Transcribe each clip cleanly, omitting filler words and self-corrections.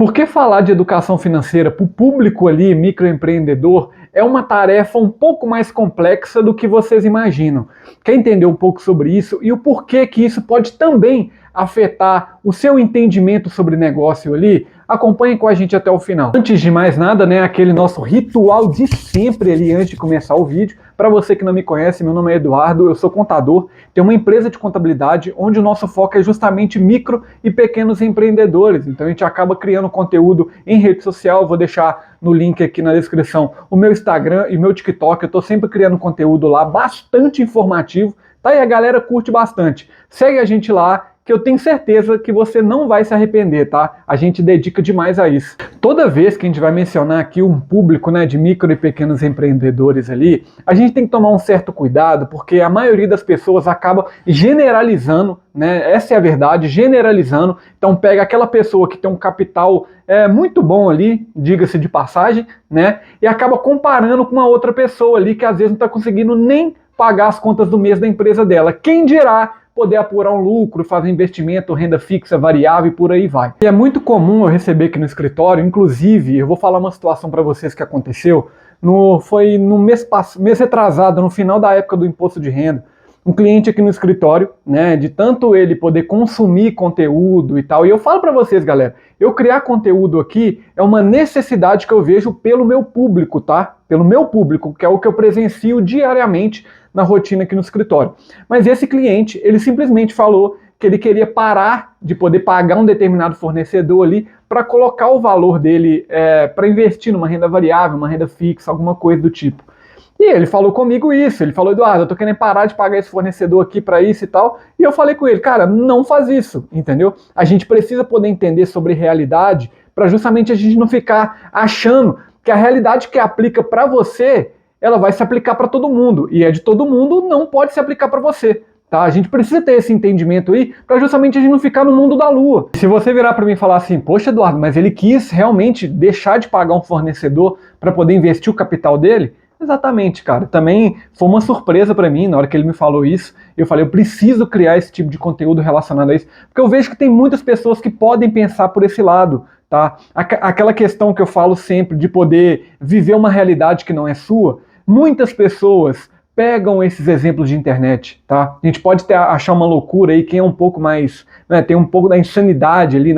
Porque falar de educação financeira para o público ali, microempreendedor, é uma tarefa um pouco mais complexa do que vocês imaginam. Quer entender um pouco sobre isso e o porquê que isso pode também afetar o seu entendimento sobre negócio ali? Acompanhe com a gente até o final. Antes de mais nada, né, aquele nosso ritual de sempre ali antes de começar o vídeo. Para você que não me conhece, meu nome é Eduardo, eu sou contador, tenho uma empresa de contabilidade onde o nosso foco é justamente micro e pequenos empreendedores. Então a gente acaba criando conteúdo em rede social, vou deixar no link aqui na descrição o meu Instagram e meu TikTok, eu estou sempre criando conteúdo lá bastante informativo, tá? E a galera curte bastante. Segue a gente lá, que eu tenho certeza que você não vai se arrepender, tá? A gente dedica demais a isso. Toda vez que a gente vai mencionar aqui um público, né, de micro e pequenos empreendedores ali, a gente tem que tomar um certo cuidado, porque a maioria das pessoas acaba generalizando, né? Essa é a verdade, generalizando. Então pega aquela pessoa que tem um capital muito bom ali, diga-se de passagem, né? E acaba comparando com uma outra pessoa ali que às vezes não está conseguindo nem pagar as contas do mês da empresa dela. Quem dirá poder apurar um lucro, fazer investimento, renda fixa, variável e por aí vai. E é muito comum eu receber aqui no escritório, inclusive, eu vou falar uma situação para vocês que aconteceu, foi no mês retrasado, no final da época do imposto de renda, um cliente aqui no escritório, né, de tanto ele poder consumir conteúdo e tal, e eu falo para vocês, galera, eu criar conteúdo aqui é uma necessidade que eu vejo pelo meu público, tá? Pelo meu público, que é o que eu presencio diariamente na rotina aqui no escritório. Mas esse cliente, ele simplesmente falou que ele queria parar de poder pagar um determinado fornecedor ali para colocar o valor dele para investir numa renda variável, uma renda fixa, alguma coisa do tipo. E ele falou comigo isso, ele falou, Eduardo, eu tô querendo parar de pagar esse fornecedor aqui para isso e tal, e eu falei com ele, cara, não faz isso, entendeu? A gente precisa poder entender sobre realidade para justamente a gente não ficar achando que a realidade que aplica para você, ela vai se aplicar para todo mundo, e é de todo mundo, não pode se aplicar para você. Tá? A gente precisa ter esse entendimento aí para justamente a gente não ficar no mundo da lua. Se você virar para mim e falar assim, poxa Eduardo, mas ele quis realmente deixar de pagar um fornecedor para poder investir o capital dele? Exatamente, cara. Também foi uma surpresa para mim na hora que ele me falou isso. Eu falei, eu preciso criar esse tipo de conteúdo relacionado a isso, porque eu vejo que tem muitas pessoas que podem pensar por esse lado, tá? Aquela questão que eu falo sempre de poder viver uma realidade que não é sua, muitas pessoas pegam esses exemplos de internet, tá? A gente pode achar uma loucura aí, quem é um pouco mais, né, tem um pouco da insanidade ali,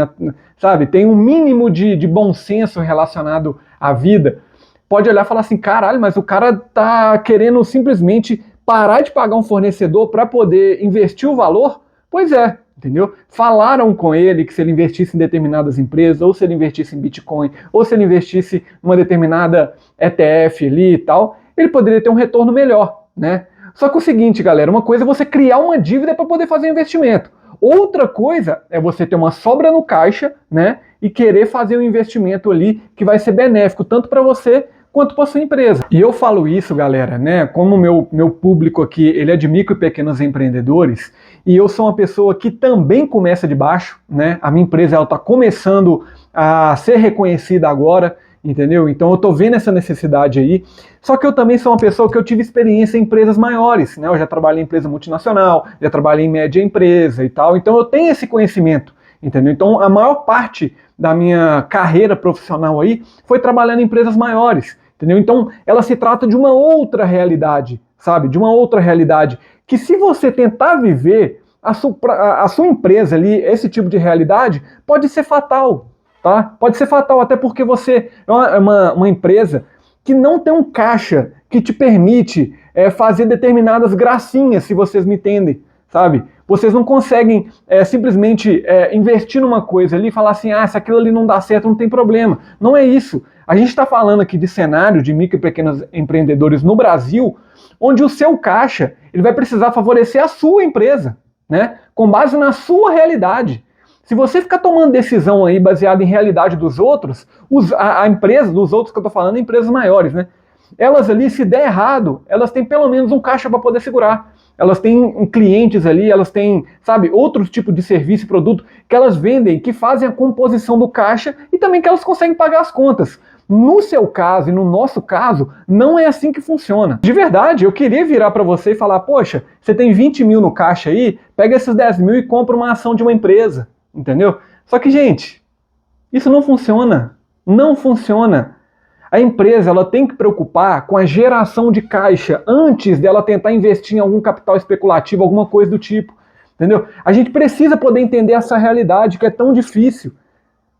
sabe? Tem um mínimo de bom senso relacionado à vida, pode olhar e falar assim, caralho, mas o cara tá querendo simplesmente parar de pagar um fornecedor para poder investir o valor? Pois é, entendeu? Falaram com ele que se ele investisse em determinadas empresas, ou se ele investisse em Bitcoin, ou se ele investisse em uma determinada ETF ali e tal, ele poderia ter um retorno melhor, né? Só que o seguinte, galera, uma coisa é você criar uma dívida para poder fazer um investimento. Outra coisa é você ter uma sobra no caixa, né? E querer fazer um investimento ali que vai ser benéfico tanto para você quanto para sua empresa. E eu falo isso, galera, né? Como meu público aqui, ele é de micro e pequenos empreendedores, e eu sou uma pessoa que também começa de baixo, né? A minha empresa, ela está começando a ser reconhecida agora, entendeu? Então eu tô vendo essa necessidade aí, só que eu também sou uma pessoa que eu tive experiência em empresas maiores, né? Eu já trabalhei em empresa multinacional, já trabalhei em média empresa e tal, então eu tenho esse conhecimento, entendeu? Então a maior parte da minha carreira profissional aí foi trabalhando em empresas maiores, entendeu? Então ela se trata de uma outra realidade, sabe? De uma outra realidade, que se você tentar viver a sua empresa ali, esse tipo de realidade, pode ser fatal. Tá? Pode ser fatal, até porque você é uma empresa que não tem um caixa que te permite fazer determinadas gracinhas, se vocês me entendem, sabe? Vocês não conseguem simplesmente investir numa coisa ali e falar assim, se aquilo ali não dá certo, não tem problema. Não é isso. A gente está falando aqui de cenário de micro e pequenos empreendedores no Brasil, onde o seu caixa ele vai precisar favorecer a sua empresa, né? Com base na sua realidade. Se você ficar tomando decisão aí baseada em realidade dos outros, a empresa dos outros que eu tô falando, empresas maiores, né? Elas ali, se der errado, elas têm pelo menos um caixa para poder segurar. Elas têm clientes ali, elas têm, sabe, outros tipos de serviço e produto que elas vendem, que fazem a composição do caixa e também que elas conseguem pagar as contas. No seu caso e no nosso caso, não é assim que funciona. De verdade, eu queria virar para você e falar, poxa, você tem 20 mil no caixa aí, pega esses 10 mil e compra uma ação de uma empresa. Entendeu? Só que, gente, Isso não funciona. Não funciona. A empresa ela tem que preocupar com a geração de caixa antes dela tentar investir em algum capital especulativo, alguma coisa do tipo. Entendeu? A gente precisa poder entender essa realidade que é tão difícil,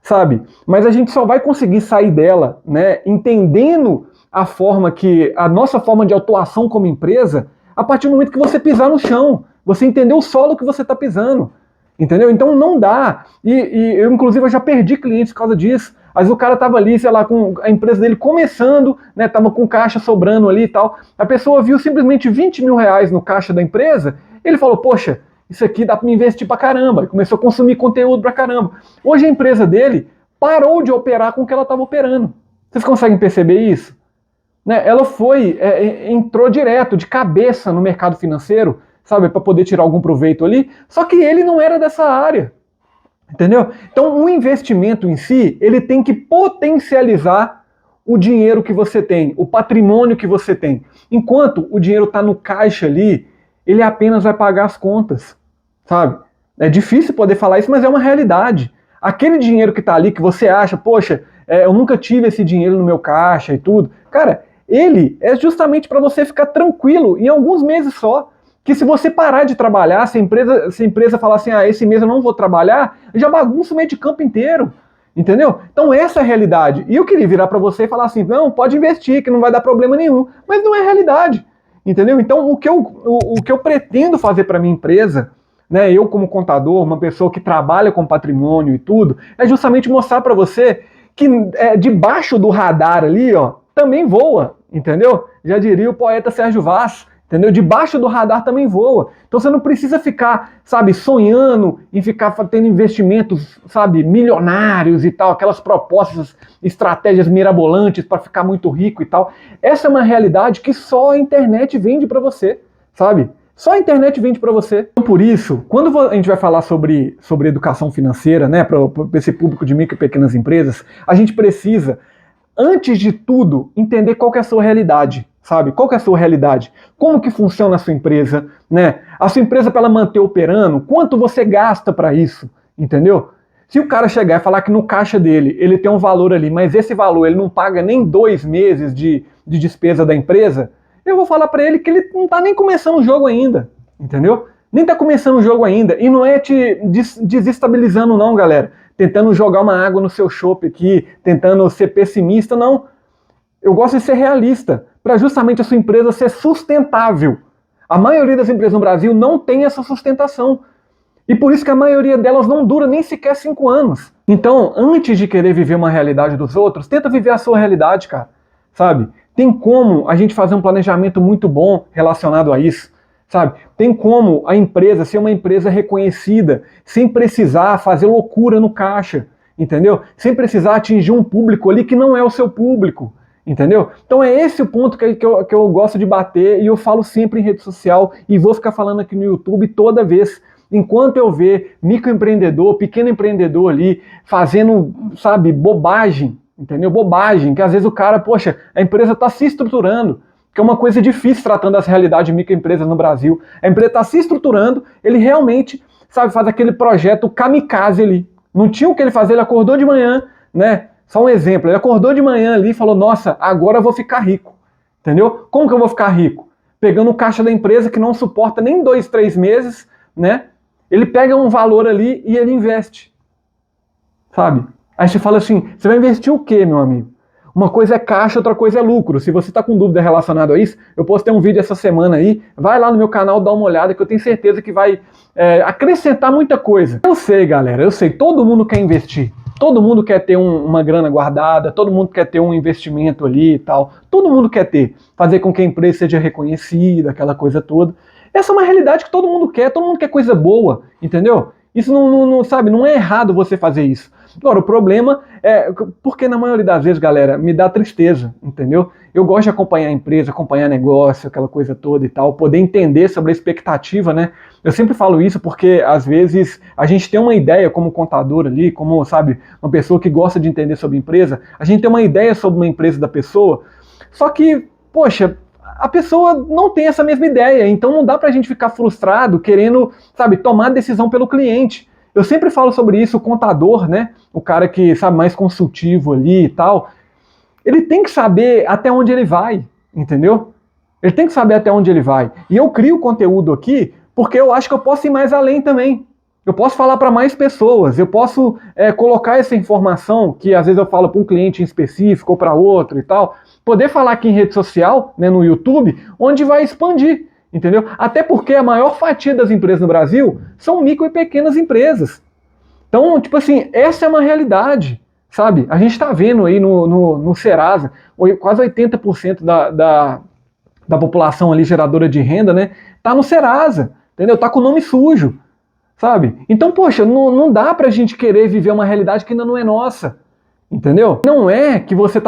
sabe? Mas a gente só vai conseguir sair dela, né, entendendo a nossa forma de atuação como empresa, a partir do momento que você pisar no chão, você entender o solo que você está pisando. Entendeu? Então não dá. E eu, inclusive, eu já perdi clientes por causa disso. Às vezes o cara tava ali, sei lá, com a empresa dele começando, né? Tava com caixa sobrando ali e tal. A pessoa viu simplesmente 20 mil reais no caixa da empresa, ele falou, poxa, isso aqui dá para me investir pra caramba. E começou a consumir conteúdo pra caramba. Hoje a empresa dele parou de operar com o que ela estava operando. Vocês conseguem perceber isso? Né? Ela entrou direto, de cabeça no mercado financeiro, sabe, para poder tirar algum proveito ali, só que ele não era dessa área, entendeu? Então o investimento em si, ele tem que potencializar o dinheiro que você tem, o patrimônio que você tem. Enquanto o dinheiro está no caixa ali, ele apenas vai pagar as contas, sabe? É difícil poder falar isso, mas é uma realidade. Aquele dinheiro que está ali, que você acha, poxa, eu nunca tive esse dinheiro no meu caixa e tudo, cara, ele é justamente para você ficar tranquilo em alguns meses só. Que se você parar de trabalhar, se a empresa falar assim, esse mês eu não vou trabalhar, já bagunça o meio de campo inteiro, entendeu? Então essa é a realidade. E eu queria virar para você e falar assim, não, pode investir, que não vai dar problema nenhum. Mas não é a realidade, entendeu? Então o que eu pretendo fazer para minha empresa, né, eu como contador, uma pessoa que trabalha com patrimônio e tudo, é justamente mostrar para você que debaixo do radar ali, ó, também voa, entendeu? Já diria o poeta Sérgio Vaz, entendeu? Debaixo do radar também voa. Então você não precisa ficar, sabe, sonhando em ficar tendo investimentos, sabe, milionários e tal, aquelas propostas, estratégias mirabolantes para ficar muito rico e tal. Essa é uma realidade que só a internet vende para você, sabe? Só a internet vende para você. Então, por isso, quando a gente vai falar sobre educação financeira, né, para esse público de micro e pequenas empresas, a gente precisa, antes de tudo, entender qual que é a sua realidade. Sabe? Qual que é a sua realidade? Como que funciona a sua empresa? Né? A sua empresa, para ela manter operando, quanto você gasta para isso? Entendeu? Se o cara chegar e falar que no caixa dele ele tem um valor ali, mas esse valor ele não paga nem 2 meses de despesa da empresa, eu vou falar para ele que ele não está nem começando o jogo ainda. Entendeu? Nem está começando o jogo ainda. E não é te desestabilizando não, galera. Tentando jogar uma água no seu chope aqui, tentando ser pessimista, não. Eu gosto de ser realista, para justamente a sua empresa ser sustentável. A maioria das empresas no Brasil não tem essa sustentação. E por isso que a maioria delas não dura nem sequer 5 anos. Então, antes de querer viver uma realidade dos outros, tenta viver a sua realidade, cara. Sabe? Tem como a gente fazer um planejamento muito bom relacionado a isso. Sabe? Tem como a empresa ser uma empresa reconhecida, sem precisar fazer loucura no caixa. Entendeu? Sem precisar atingir um público ali que não é o seu público. Entendeu? Então é esse o ponto que eu gosto de bater e eu falo sempre em rede social e vou ficar falando aqui no YouTube toda vez. Enquanto eu ver microempreendedor, pequeno empreendedor ali fazendo, sabe, bobagem, entendeu? Bobagem, que às vezes o cara, poxa, a empresa está se estruturando, que é uma coisa difícil tratando das realidades de microempresas no Brasil. A empresa está se estruturando, ele realmente, sabe, faz aquele projeto kamikaze ali. Não tinha o que ele fazer, ele acordou de manhã, né? Só um exemplo, ele acordou de manhã ali e falou, nossa, agora eu vou ficar rico, entendeu? Como que eu vou ficar rico? Pegando o caixa da empresa que não suporta nem 2, 3 meses, né? Ele pega um valor ali e ele investe, sabe? Aí você fala assim, você vai investir o quê, meu amigo? Uma coisa é caixa, outra coisa é lucro. Se você está com dúvida relacionada a isso, eu postei um vídeo essa semana aí, vai lá no meu canal, dá uma olhada, que eu tenho certeza que vai acrescentar muita coisa. Eu sei, galera, eu sei, todo mundo quer investir. Todo mundo quer ter uma grana guardada, todo mundo quer ter um investimento ali e tal. Todo mundo quer ter, fazer com que a empresa seja reconhecida, aquela coisa toda. Essa é uma realidade que todo mundo quer coisa boa, entendeu? Isso sabe, não é errado você fazer isso. Agora, o problema é, porque na maioria das vezes, galera, me dá tristeza, entendeu? Eu gosto de acompanhar a empresa, acompanhar negócio, aquela coisa toda e tal, poder entender sobre a expectativa, né? Eu sempre falo isso porque, às vezes, a gente tem uma ideia como contador ali, como, sabe, uma pessoa que gosta de entender sobre a empresa, a gente tem uma ideia sobre uma empresa da pessoa, só que, poxa, a pessoa não tem essa mesma ideia, então não dá pra gente ficar frustrado querendo, sabe, tomar decisão pelo cliente. Eu sempre falo sobre isso, o contador, né? O cara que sabe mais consultivo ali e tal, ele tem que saber até onde ele vai, entendeu? Ele tem que saber até onde ele vai. E eu crio conteúdo aqui porque eu acho que eu posso ir mais além também. Eu posso falar para mais pessoas, eu posso colocar essa informação, que às vezes eu falo para um cliente em específico ou para outro e tal, poder falar aqui em rede social, né, no YouTube, onde vai expandir, entendeu? Até porque a maior fatia das empresas no Brasil são micro e pequenas empresas. Então, tipo assim, essa é uma realidade, sabe? A gente está vendo aí no Serasa, quase 80% da população ali geradora de renda, né, tá no Serasa, entendeu? Tá com o nome sujo. Sabe? Então, poxa, não dá pra gente querer viver uma realidade que ainda não é nossa. Entendeu? Não é que você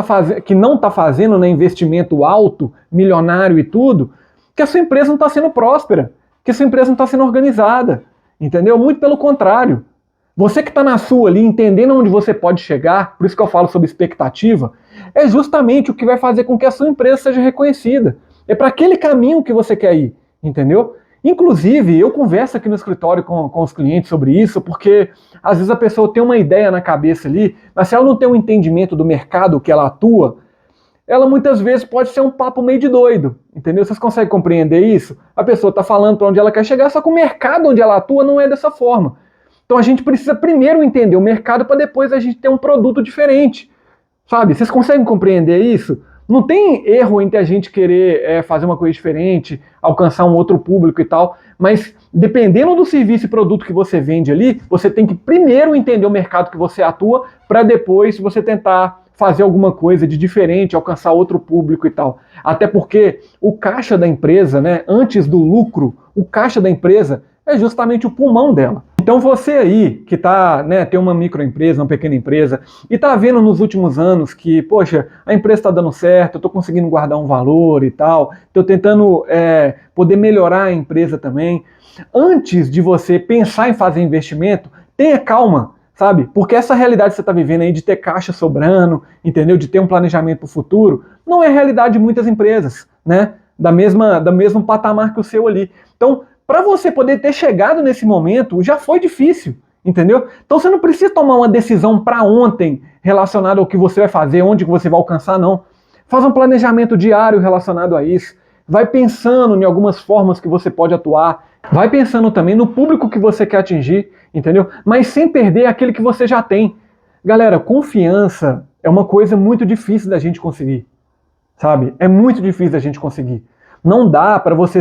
que não tá fazendo, né, investimento alto, milionário e tudo, que a sua empresa não está sendo próspera, que a sua empresa não está sendo organizada. Entendeu? Muito pelo contrário. Você que está na sua ali, entendendo onde você pode chegar, por isso que eu falo sobre expectativa, é justamente o que vai fazer com que a sua empresa seja reconhecida. É para aquele caminho que você quer ir. Entendeu? Inclusive, eu converso aqui no escritório com os clientes sobre isso, porque às vezes a pessoa tem uma ideia na cabeça ali, mas se ela não tem um entendimento do mercado que ela atua, ela muitas vezes pode ser um papo meio de doido, entendeu? Vocês conseguem compreender isso? A pessoa está falando para onde ela quer chegar, só que o mercado onde ela atua não é dessa forma. Então a gente precisa primeiro entender o mercado para depois a gente ter um produto diferente, sabe? Vocês conseguem compreender isso? Não tem erro entre a gente querer fazer uma coisa diferente, alcançar um outro público e tal, mas dependendo do serviço e produto que você vende ali, você tem que primeiro entender o mercado que você atua, para depois você tentar fazer alguma coisa de diferente, alcançar outro público e tal. Até porque o caixa da empresa, né, antes do lucro, o caixa da empresa é justamente o pulmão dela. Então você aí, que tá, né, tem uma microempresa, uma pequena empresa, e tá vendo nos últimos anos que, poxa, a empresa está dando certo, eu tô conseguindo guardar um valor e tal, tô tentando poder melhorar a empresa também. Antes de você pensar em fazer investimento, tenha calma, sabe? Porque essa realidade que você está vivendo aí de ter caixa sobrando, entendeu? De ter um planejamento para o futuro, não é a realidade de muitas empresas, né? Do mesmo patamar que o seu ali. Então, para você poder ter chegado nesse momento, já foi difícil, entendeu? Então você não precisa tomar uma decisão para ontem relacionada ao que você vai fazer, onde você vai alcançar, não. Faz um planejamento diário relacionado a isso. Vai pensando em algumas formas que você pode atuar. Vai pensando também no público que você quer atingir, entendeu? Mas sem perder aquele que você já tem. Galera, confiança é uma coisa muito difícil da gente conseguir, sabe? É muito difícil da gente conseguir. Não dá para você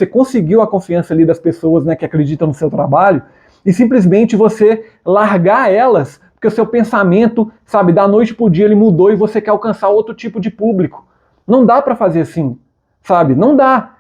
conseguiu a confiança ali das pessoas, né, que acreditam no seu trabalho, e simplesmente você largar elas, porque o seu pensamento, sabe, da noite pro dia ele mudou e você quer alcançar outro tipo de público. Não dá para fazer assim, sabe? Não dá.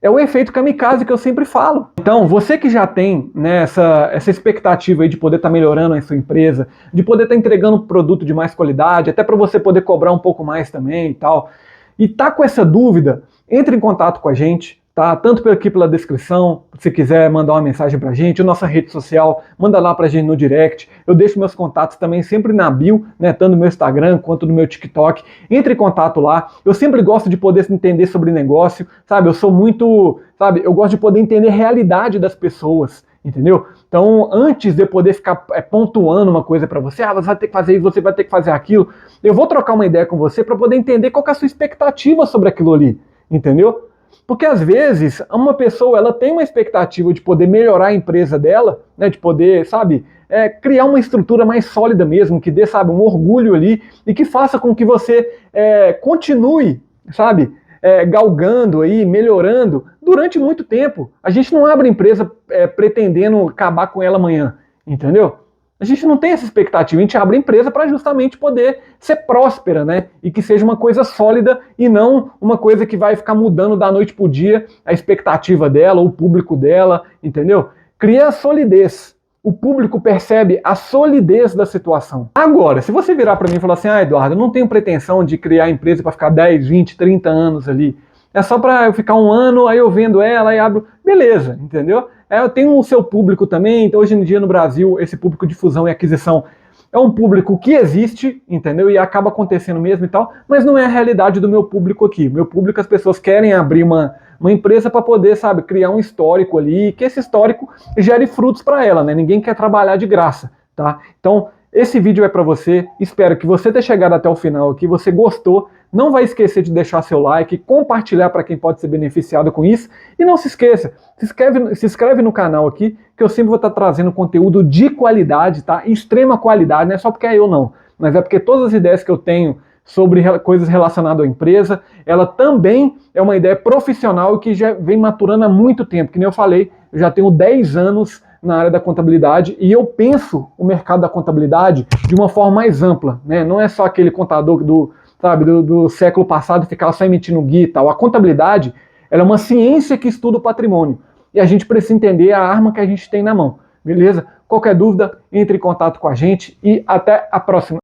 É o efeito kamikaze que eu sempre falo. Então, você que já tem, né, essa expectativa aí de poder estar melhorando a sua empresa, de poder estar entregando um produto de mais qualidade, até para você poder cobrar um pouco mais também e tal, e tá com essa dúvida, entre em contato com a gente, tá? Tanto aqui pela descrição, se quiser mandar uma mensagem pra gente, a nossa rede social, manda lá pra gente no direct. Eu deixo meus contatos também sempre na bio, né? Tanto no meu Instagram quanto no meu TikTok. Entre em contato lá. Eu sempre gosto de poder entender sobre negócio, sabe? Eu sou muito, sabe? Eu gosto de poder entender a realidade das pessoas, entendeu? Então, antes de eu poder ficar pontuando uma coisa para você, você vai ter que fazer isso, você vai ter que fazer aquilo, eu vou trocar uma ideia com você para poder entender qual que é a sua expectativa sobre aquilo ali. Entendeu? Porque às vezes uma pessoa ela tem uma expectativa de poder melhorar a empresa dela, né, de poder, sabe, criar uma estrutura mais sólida mesmo, que dê, sabe, um orgulho ali e que faça com que você continue, sabe, galgando aí, melhorando durante muito tempo. A gente não abre empresa pretendendo acabar com ela amanhã, entendeu? A gente não tem essa expectativa, a gente abre a empresa para justamente poder ser próspera, né? E que seja uma coisa sólida e não uma coisa que vai ficar mudando da noite pro dia a expectativa dela, o público dela, entendeu? Cria a solidez. O público percebe a solidez da situação. Agora, se você virar para mim e falar assim, Eduardo, eu não tenho pretensão de criar a empresa para ficar 10, 20, 30 anos ali. É só para eu ficar um ano, aí eu vendo ela e abro. Beleza, entendeu? Eu tenho o seu público também, então hoje em dia no Brasil, esse público de fusão e aquisição é um público que existe, entendeu? E acaba acontecendo mesmo e tal, mas não é a realidade do meu público aqui. Meu público, as pessoas querem abrir uma empresa para poder, sabe, criar um histórico ali, que esse histórico gere frutos para ela, né? Ninguém quer trabalhar de graça, tá? Então, esse vídeo é para você, espero que você tenha chegado até o final aqui, você gostou, não vai esquecer de deixar seu like, compartilhar para quem pode ser beneficiado com isso, e não se esqueça, se inscreve no canal aqui, que eu sempre vou estar trazendo conteúdo de qualidade, tá? Extrema qualidade, não é só porque é eu não, mas é porque todas as ideias que eu tenho sobre coisas relacionadas à empresa, ela também é uma ideia profissional que já vem maturando há muito tempo, que nem eu falei, eu já tenho 10 anos na área da contabilidade e eu penso o mercado da contabilidade de uma forma mais ampla, né? Não é só aquele contador do século passado ficar só emitindo guia e tal. A contabilidade, ela é uma ciência que estuda o patrimônio e a gente precisa entender a arma que a gente tem na mão, beleza? Qualquer dúvida, entre em contato com a gente e até a próxima.